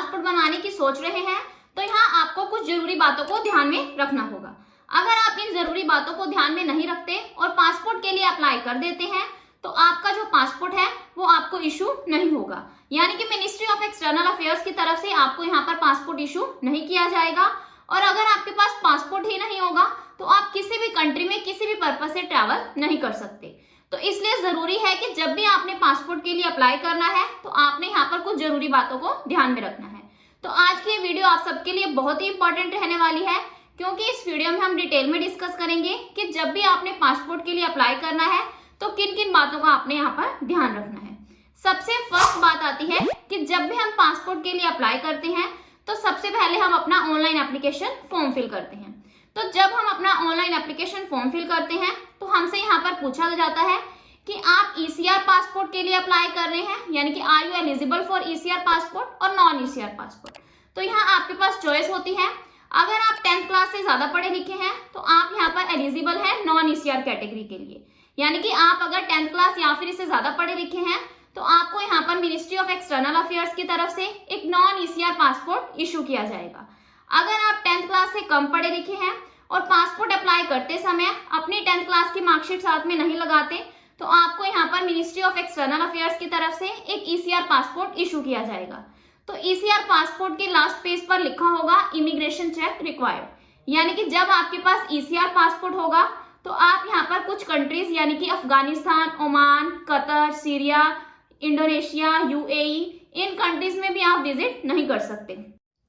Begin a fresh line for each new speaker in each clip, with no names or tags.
Passport बनाने की सोच रहे हैं तो यहाँ आपको कुछ जरूरी बातों को ध्यान में रखना होगा। अगर आप इन जरूरी बातों को ध्यान में नहीं रखते और पासपोर्ट के लिए अप्लाई कर देते हैं तो आपका जो पासपोर्ट है वो आपको इशू नहीं होगा, यानी कि मिनिस्ट्री ऑफ एक्सटर्नल अफेयर्स की तरफ से आपको यहाँ पर पासपोर्ट इशू नहीं किया जाएगा। और अगर आपके पास पासपोर्ट ही नहीं होगा तो आप किसी भी कंट्री में किसी भी पर्पज से ट्रैवल नहीं कर सकते। तो इसलिए जरूरी है कि जब भी आपने पासपोर्ट के लिए अप्लाई करना है तो आपने यहाँ पर कुछ जरूरी बातों को ध्यान में रखना है। तो आज की ये वीडियो आप सबके लिए बहुत ही इंपॉर्टेंट रहने वाली है, क्योंकि इस वीडियो में हम डिटेल में डिस्कस करेंगे कि जब भी आपने पासपोर्ट के लिए अप्लाई करना है तो किन किन बातों का आपने यहाँ पर ध्यान रखना है। सबसे फर्स्ट बात आती है कि जब भी हम पासपोर्ट के लिए अप्लाई करते हैं तो सबसे पहले हम अपना ऑनलाइन एप्लीकेशन फॉर्म फिल करते हैं। तो जब हम अपना ऑनलाइन एप्लीकेशन फॉर्म फिल करते हैं तो हमसे यहाँ पर पूछा जाता है कि आप ईसीआर पासपोर्ट के लिए अप्लाई कर रहे हैं, यानी कि are you eligible for ECR passport और नॉन ईसीआर पासपोर्ट। तो यहाँ आपके पास चॉइस होती है। अगर आप 10th क्लास से ज्यादा पढ़े लिखे हैं तो आप यहाँ पर एलिजिबल है नॉन ईसीआर कैटेगरी के लिए, यानी कि आप अगर 10th क्लास या फिर इससे ज्यादा पढ़े लिखे हैं तो आपको यहाँ पर मिनिस्ट्री ऑफ एक्सटर्नल अफेयर्स की तरफ से एक नॉन ईसीआर पासपोर्ट इशू किया जाएगा। अगर आप 10th क्लास से कम पढ़े लिखे हैं और पासपोर्ट अप्लाई करते समय अपनी 10th क्लास की मार्कशीट साथ में नहीं लगाते तो आपको यहाँ पर मिनिस्ट्री ऑफ एक्सटर्नल अफेयर्स की तरफ से एक ईसीआर पासपोर्ट इशू किया जाएगा। तो ईसीआर पासपोर्ट के लास्ट पेज पर लिखा होगा इमिग्रेशन चेक रिक्वायर्ड, यानी कि जब आपके पास ईसीआर पासपोर्ट होगा तो आप यहाँ पर कुछ कंट्रीज यानी कि Afghanistan, Oman, Qatar, Syria, Indonesia, UAE, इन कंट्रीज में भी आप विजिट नहीं कर सकते।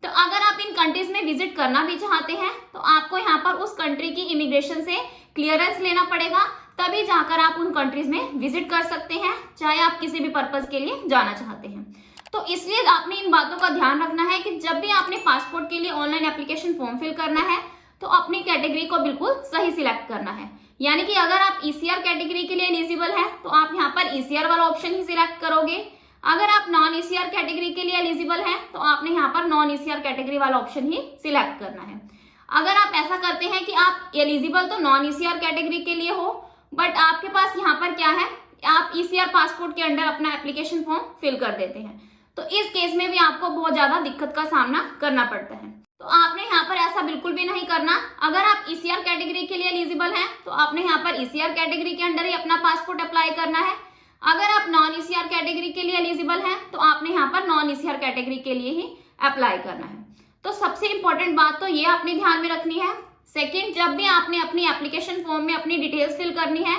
तो अगर आप इन कंट्रीज में विजिट करना भी चाहते हैं तो आपको यहाँ पर उस कंट्री की इमिग्रेशन से क्लियरेंस लेना पड़ेगा, तभी जाकर आप उन कंट्रीज में विजिट कर सकते हैं, चाहे आप किसी भी पर्पज के लिए जाना चाहते हैं। तो इसलिए आपने इन बातों का ध्यान रखना है कि जब भी आपने पासपोर्ट के लिए ऑनलाइन एप्लीकेशन फॉर्म फिल करना है तो अपनी कैटेगरी को बिल्कुल सही सिलेक्ट करना है। यानी कि अगर आप ईसीआर कैटेगरी के लिए एलिजिबल है तो आप यहाँ पर ईसीआर वाला ऑप्शन ही सिलेक्ट करोगे। अगर आप नॉन ईसीआर कैटेगरी के लिए एलिजिबल है तो आपने यहाँ पर नॉन ईसीआर कैटेगरी वाला ऑप्शन ही सिलेक्ट करना है। अगर आप ऐसा करते हैं कि आप एलिजिबल तो नॉन ईसीआर कैटेगरी के लिए हो बट आपके पास यहाँ पर क्या है, आप ईसीआर पासपोर्ट के अंडर अपना एप्लीकेशन फॉर्म फिल कर देते हैं, तो इस केस में भी आपको बहुत ज्यादा दिक्कत का सामना करना पड़ता है। तो आपने यहाँ पर ऐसा बिल्कुल भी नहीं करना। अगर आप ईसीआर कैटेगरी के लिए एलिजिबल हैं तो आपने यहाँ पर ईसीआर कैटेगरी के अंडर ही अपना पासपोर्ट अप्लाई करना है। अगर आप नॉन ईसीआर कैटेगरी के लिए एलिजिबल हैं तो आपने यहाँ पर नॉन ईसीआर कैटेगरी के लिए ही अप्लाई करना है। तो सबसे इंपॉर्टेंट बात तो ये आपने ध्यान में रखनी है। सेकेंड, जब भी आपने अपनी एप्लीकेशन फॉर्म में अपनी डिटेल्स फिल करनी है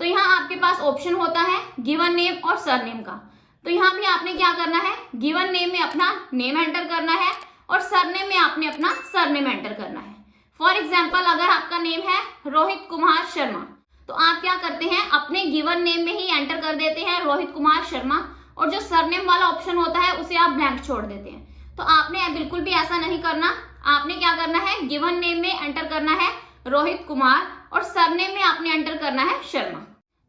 तो यहाँ आपके पास ऑप्शन होता है गिवन नेम और सरनेम का। तो यहाँ भी आपने क्या करना है, गिवन नेम में अपना नेम एंटर करना है और सरनेम में आपने अपना सरनेम एंटर करना है। फॉर एग्जाम्पल, अगर आपका नेम है रोहित कुमार शर्मा तो आप क्या करते हैं, अपने गिवन नेम में ही एंटर कर देते हैं रोहित कुमार शर्मा, और जो सरनेम वाला ऑप्शन होता है उसे आप ब्लैंक छोड़ देते हैं। तो आपने बिल्कुल भी ऐसा नहीं करना। आपने क्या करना है, गिवन नेम में एंटर करना है रोहित कुमार और सरनेम में आपने एंटर करना है शर्मा।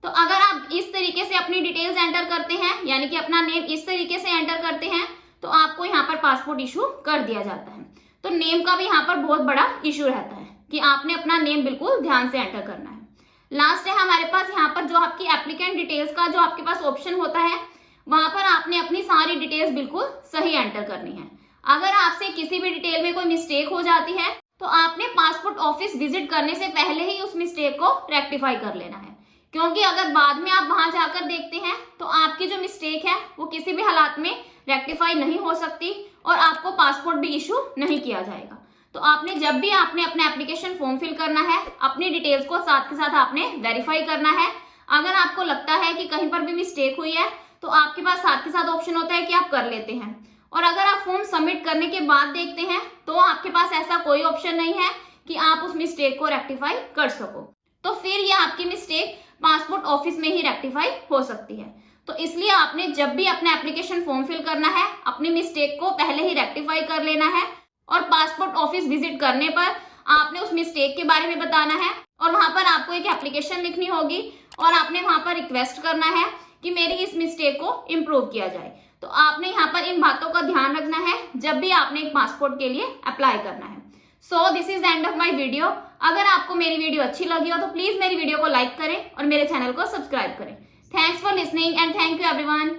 तो अगर आप इस तरीके से अपनी डिटेल्स एंटर करते हैं, यानी कि अपना नेम इस तरीके से एंटर करते हैं, तो आपको यहाँ पर पासपोर्ट इशू कर दिया जाता है। तो नेम का भी यहाँ पर बहुत बड़ा इशू रहता है कि आपने अपना नेम बिल्कुल ध्यान से एंटर करना है। लास्ट है हमारे पास यहाँ पर जो आपकी एप्लीकेंट डिटेल्स का जो आपके पास ऑप्शन होता है, वहां पर आपने अपनी सारी डिटेल्स बिल्कुल सही एंटर करनी है। अगर आपसे किसी भी डिटेल में कोई मिस्टेक हो जाती है तो आपने पासपोर्ट ऑफिस विजिट करने से पहले ही उस मिस्टेक को रेक्टिफाई कर लेना है, क्योंकि अगर बाद में आप वहां जाकर देखते हैं तो आपकी जो मिस्टेक है वो किसी भी हालात में रेक्टिफाई नहीं हो सकती और आपको पासपोर्ट भी इशू नहीं किया जाएगा। तो आपने जब भी आपने अपना एप्लीकेशन फॉर्म फिल करना है, अपनी डिटेल्स को साथ के साथ आपने वेरीफाई करना है। अगर आपको लगता है कि कहीं पर भी मिस्टेक हुई है तो आपके पास साथ के साथ ऑप्शन होता है कि आप कर लेते हैं, और अगर आप फॉर्म सबमिट करने के बाद देखते हैं तो आपके पास ऐसा कोई ऑप्शन नहीं है कि आप उस मिस्टेक को रेक्टिफाई कर सको। तो फिर ये आपकी मिस्टेक पासपोर्ट ऑफिस में ही रेक्टिफाई हो सकती है। तो इसलिए आपने जब भी अपना एप्लीकेशन फॉर्म फिल करना है, अपनी मिस्टेक को पहले ही रेक्टिफाई कर लेना है, और पासपोर्ट ऑफिस विजिट करने पर आपने उस मिस्टेक के बारे में बताना है, और वहां पर आपको एक एप्लीकेशन लिखनी होगी और आपने वहां पर रिक्वेस्ट करना है कि मेरी इस मिस्टेक को इम्प्रूव किया जाए। तो आपने यहाँ पर इन बातों का ध्यान रखना है जब भी आपने एक पासपोर्ट के लिए अप्लाई करना है। So this is the end of my video. अगर आपको मेरी वीडियो अच्छी लगी हो तो प्लीज मेरी वीडियो को लाइक करें और मेरे चैनल को सब्सक्राइब करें। Thanks for listening and thank you everyone.